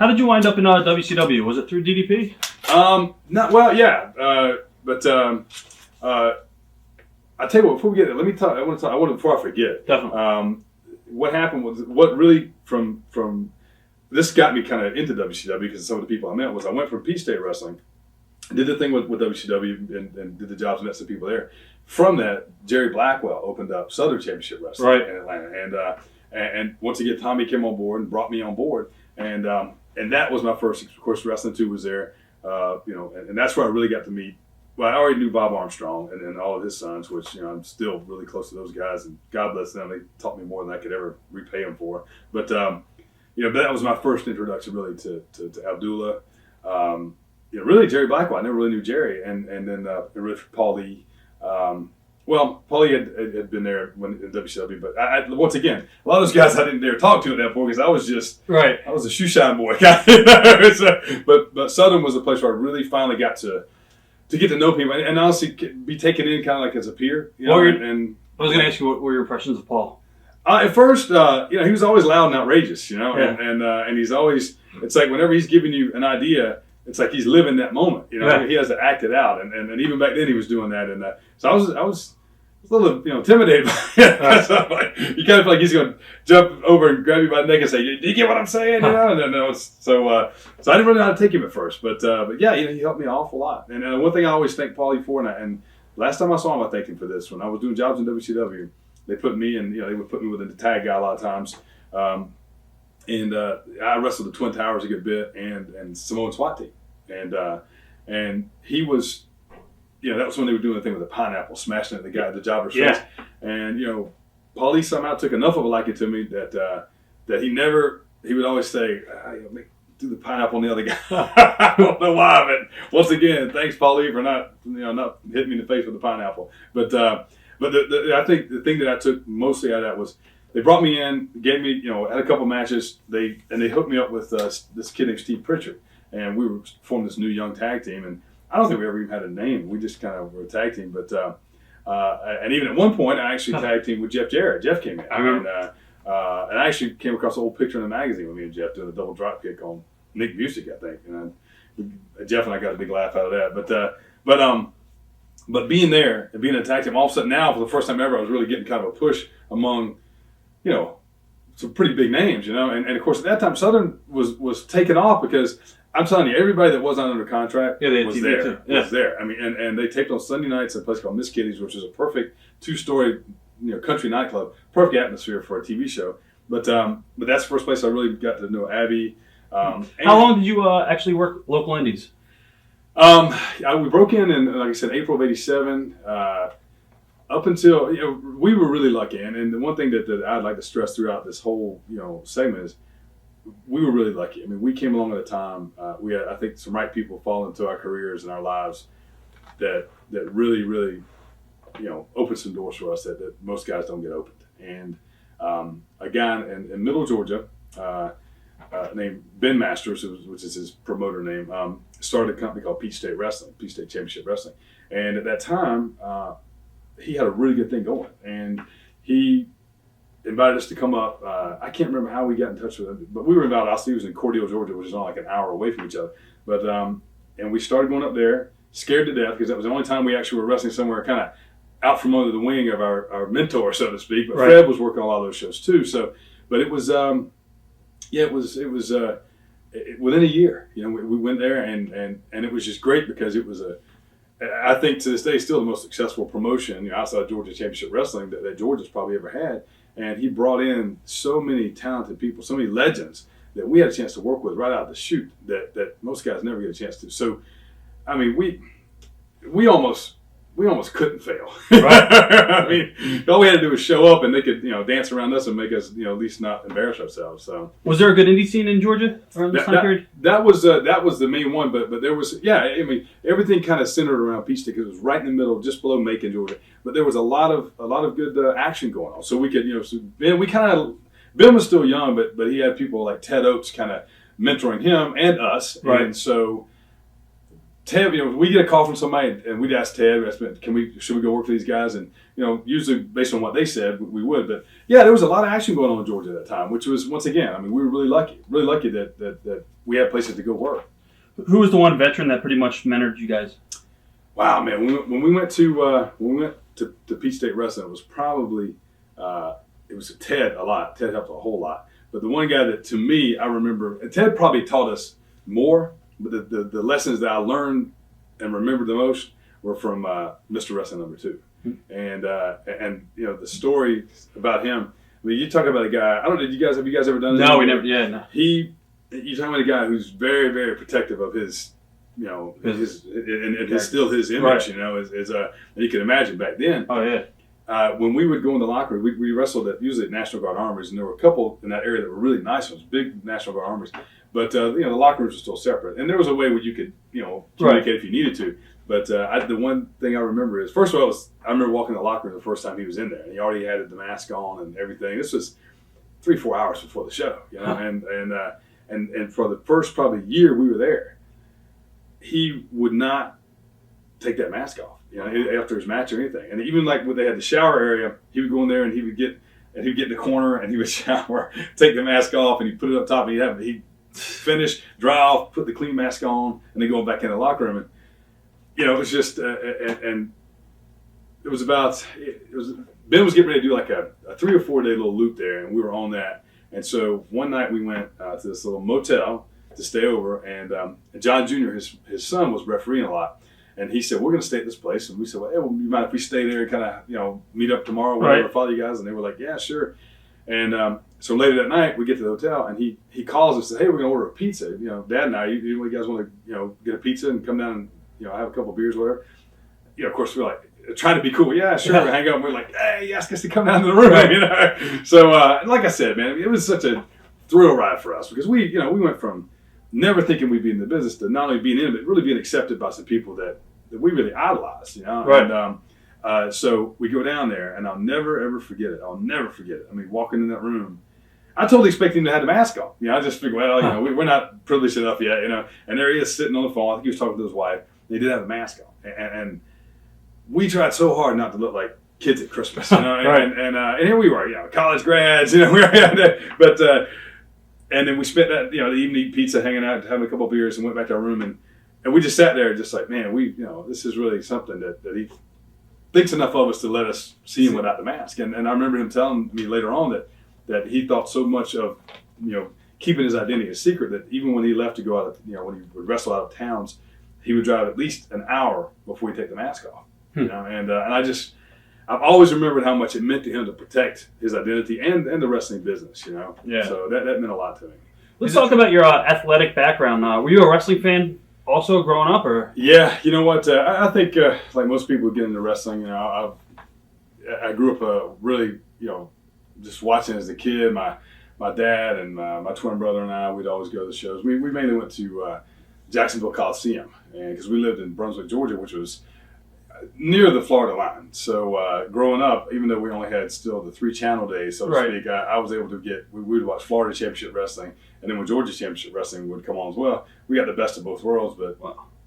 How did you wind up in WCW? Was it through DDP? Not well, yeah. But I tell you what, before we get there, let me talk. I want to before I forget. Definitely. What happened was what really from this got me kind of into WCW because some of the people I met was I went from Peach State Wrestling, did the thing with WCW and did the jobs and met some people there. From that, Jerry Blackwell opened up Southern Championship Wrestling in Atlanta, and once again Tommy came on board and brought me on board, and that was my first. Of course, Wrestling 2 was there, and that's where I really got to meet. Well, I already knew Bob Armstrong and all of his sons, which I'm still really close to those guys, and God bless them. They taught me more than I could ever repay them for. But but that was my first introduction really to Abdullah. Really Jerry Blackwell. I never really knew Jerry, and then really Paul Lee. Paul Lee had been there when in WCW, but I once again, a lot of those guys I didn't dare talk to at that point because I was just I was a shoe shine boy. But Southern was a place where I really finally got to get to know people and honestly be taken in kind of like as a peer. And I was going to ask you what were your impressions of Paul? At first, he was always loud and outrageous, and he's always. It's like whenever he's giving you an idea, it's like he's living that moment. He has to act it out, and even back then he was doing that. And so I was a little intimidated by it. You kind of feel like he's going to jump over and grab you by the neck and say, "Do you get what I'm saying?" So I didn't really know how to take him at first, but yeah, he helped me an awful lot. And one thing I always thank Paulie for, and last time I saw him, I thanked him for this. When I was doing jobs in WCW, they put me in. They would put me with the tag guy a lot of times. I wrestled the Twin Towers a good bit and Samoan SWAT team. And he was, that was when they were doing the thing with the pineapple, smashing it at the jobber's face. And, Paulie somehow took enough of a liking to me that he would always say, do the pineapple on the other guy. I don't know why, but once again, thanks Paulie for not hitting me in the face with the pineapple. But I think the thing that I took mostly out of that was they brought me in, gave me, had a couple matches. They hooked me up with this kid named Steve Pritchard, and we were forming this new young tag team. And I don't think we ever even had a name. We just kind of were a tag team. But and even at one point, I actually tag teamed with Jeff Jarrett. Jeff came in. I remember. And I actually came across an old picture in the magazine with me and Jeff doing a double drop kick on Nick Music, I think. And Jeff and I got a big laugh out of that. But being there and being a tag team, all of a sudden now, for the first time ever, I was really getting kind of a push among, some pretty big names, and of course at that time Southern was taking off because I'm telling you, everybody that wasn't under contract was there. Was there. I mean, and they taped on Sunday nights at a place called Miss Kitty's, which is a perfect 2-story, country nightclub, perfect atmosphere for a TV show. But that's the first place I really got to know Abby. How long did you actually work local indies? We broke in, like I said, April of '87. Up until we were really lucky, and the one thing that I'd like to stress throughout this whole segment is we were really lucky. I mean, we came along at a time we had, I think, some right people fall into our careers and our lives that really, really opened some doors for us that most guys don't get opened. And a guy in Middle Georgia named Ben Masters, which is his promoter name, started a company called Peach State Wrestling, Peach State Championship Wrestling, and at that time. He had a really good thing going, and he invited us to come up. I can't remember how we got in touch with him, but we were in Valdosta. He was in Cordele, Georgia, which is only like an hour away from each other. But and we started going up there, scared to death, because that was the only time we actually were wrestling somewhere kind of out from under the wing of our mentor, so to speak. But Fred was working on a lot of those shows too. So, but it was within a year. We went there, and it was just great because it was I think to this day, still the most successful promotion outside Georgia Championship Wrestling that Georgia's probably ever had. And he brought in so many talented people, so many legends that we had a chance to work with right out of the chute that most guys never get a chance to. So, I mean, we almost couldn't fail. Right? I mean, all we had to do was show up, and they could dance around us and make us at least not embarrass ourselves. So, was there a good indie scene in Georgia around this time period? That was the main one, but there was I mean, everything kind of centered around Peach State because it was right in the middle, just below Macon, Georgia. But there was a lot of good action going on. So we could Ben was still young, but he had people like Ted Oates kind of mentoring him and us, right? And so Ted, we get a call from somebody and we'd ask Ted, should we go work for these guys? And, usually based on what they said, we would. But yeah, there was a lot of action going on in Georgia at that time, which was, once again, we were really lucky that we had places to go work. Who was the one veteran that pretty much mentored you guys? Wow, man. When we went to Peach State Wrestling, it was probably, it was Ted a lot. Ted helped a whole lot. But the one guy that, to me, I remember, and Ted probably taught us more, but the lessons that I learned and remembered the most were from Mr. Wrestling number 2. And the story about him, you talk about a guy, have you guys ever done this? No, we never, yeah, no. You're talking about a guy who's very, very protective of his, his still his image, right. You can imagine back then. Oh, yeah. When we would go in the locker room, we wrestled usually at National Guard Armories, and there were a couple in that area that were really nice ones, big National Guard Armories. But the locker rooms were still separate, and there was a way where you could communicate right. if you needed to. But the one thing I remember is, first of all, I remember walking in the locker room the first time he was in there, and he already had the mask on and everything. This was 3-4 hours before the show, and for the first probably year we were there, he would not take that mask off, after his match or anything. And even like when they had the shower area, he would go in there and he'd get in the corner and he would shower, take the mask off, and he'd put it up top, and he'd finish, dry off, put the clean mask on, and then go back in the locker room. And it was just, and it was Ben was getting ready to do like a 3 or 4 day little loop there, and we were on that. And so one night we went to this little motel to stay over, and John Jr., his son, was refereeing a lot. And he said, we're going to stay at this place. And we said, well, hey, you mind if we stay there and kind of, meet up tomorrow, whatever, right. Follow you guys? And they were like, yeah, sure. And so later that night, we get to the hotel, and he calls us and says, hey, we're going to order a pizza. Dad and I, you guys want to, get a pizza and come down and, have a couple of beers, whatever. Of course, we're like, trying to be cool. Yeah, sure. Yeah. We hang up, and we're like, hey, you ask us to come down to the room, right. So, like I said, man, it was such a thrill ride for us because we went from never thinking we'd be in the business to not only being in it, but really being accepted by some people that we really idolized, Right. And so we go down there, and I'll never, ever forget it. Walking in that room, I totally expected him to have the mask on. I just figured, well, we're not privileged enough yet, And there he is sitting on the phone. I think he was talking to his wife. They did have a mask on. And we tried so hard not to look like kids at Christmas, Right. And here we were, college grads, we were, but and then we spent that, the evening eating pizza, hanging out, having a couple of beers, and went back to our room, and we just sat there, just like, man, this is really something that he thinks enough of us to let us see him without the mask. And I remember him telling me later on that he thought so much of, keeping his identity a secret that even when he left to go out of, when he would wrestle out of towns, he would drive at least an hour before he take the mask off. And I've always remembered how much it meant to him to protect his identity and the wrestling business, Yeah. So that meant a lot to me. Let's talk about your athletic background. Were you a wrestling fan also growing up, or? Yeah, you know what? I think like most people who get into wrestling, I grew up really, just watching as a kid. My dad and my twin brother and I, we'd always go to the shows. We mainly went to Jacksonville Coliseum, and because we lived in Brunswick, Georgia, which was near the Florida line. So growing up, even though we only had still the 3 channel days, so to right. speak, I was able to we would watch Florida Championship Wrestling, and then when Georgia Championship Wrestling would come on as well, we got the best of both worlds. But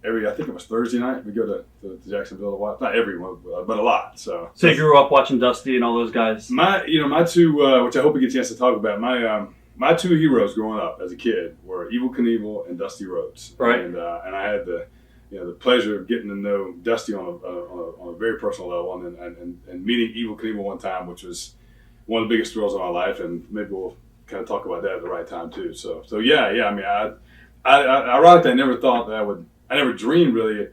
I think it was Thursday night, we go to Jacksonville to watch. Not everyone, but a lot. So you grew up watching Dusty and all those guys. My 2, which I hope we get a chance to talk about. My 2 heroes growing up as a kid were Evel Knievel and Dusty Rhodes. Right. And I had the pleasure of getting to know Dusty on a very personal level, and meeting Evel Knievel one time, which was one of the biggest thrills of my life, and maybe we'll kind of talk about that at the right time too. So yeah. I ironically, I never thought that I never dreamed really.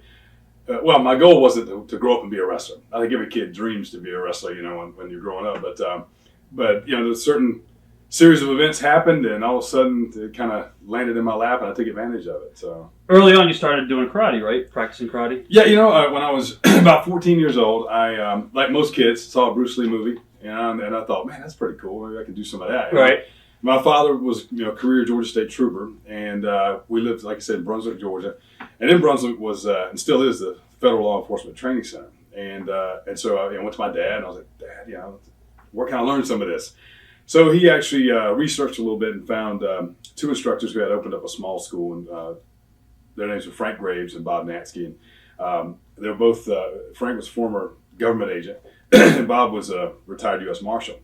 My goal wasn't to grow up and be a wrestler. I think every kid dreams to be a wrestler, when you're growing up. But there's certain series of events happened, and all of a sudden it kind of landed in my lap, and I took advantage of it. So early on, you started doing karate, right? Practicing karate. Yeah, when I was about 14 years old, I like most kids saw a Bruce Lee movie, and I thought, man, that's pretty cool. Maybe I could do some of that. Right. My father was career Georgia State trooper, and we lived, like I said, in Brunswick, Georgia, and in Brunswick was and still is the Federal Law Enforcement Training Center, and so I went to my dad, and I was like, Dad, where can I learn some of this? So he actually researched a little bit and found 2 instructors who had opened up a small school in their names were Frank Graves and Bob Natsky. And they were both, Frank was a former government agent, and Bob was a retired U.S. Marshal.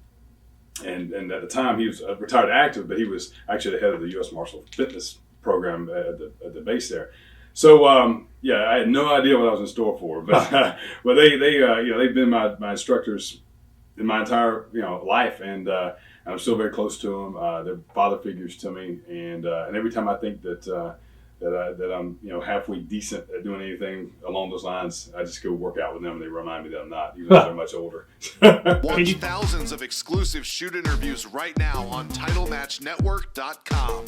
And at the time, he was a retired active, but he was actually the head of the U.S. Marshal fitness program at the base there. So yeah, I had no idea what I was in store for, but but they they've been my instructors in my entire life, and I'm still very close to them. They're father figures to me, and every time I think that I'm halfway decent at doing anything along those lines, I just go work out with them, and they remind me that I'm not, even though they're much older. Watch thousands of exclusive shoot interviews right now on TitleMatchNetwork.com.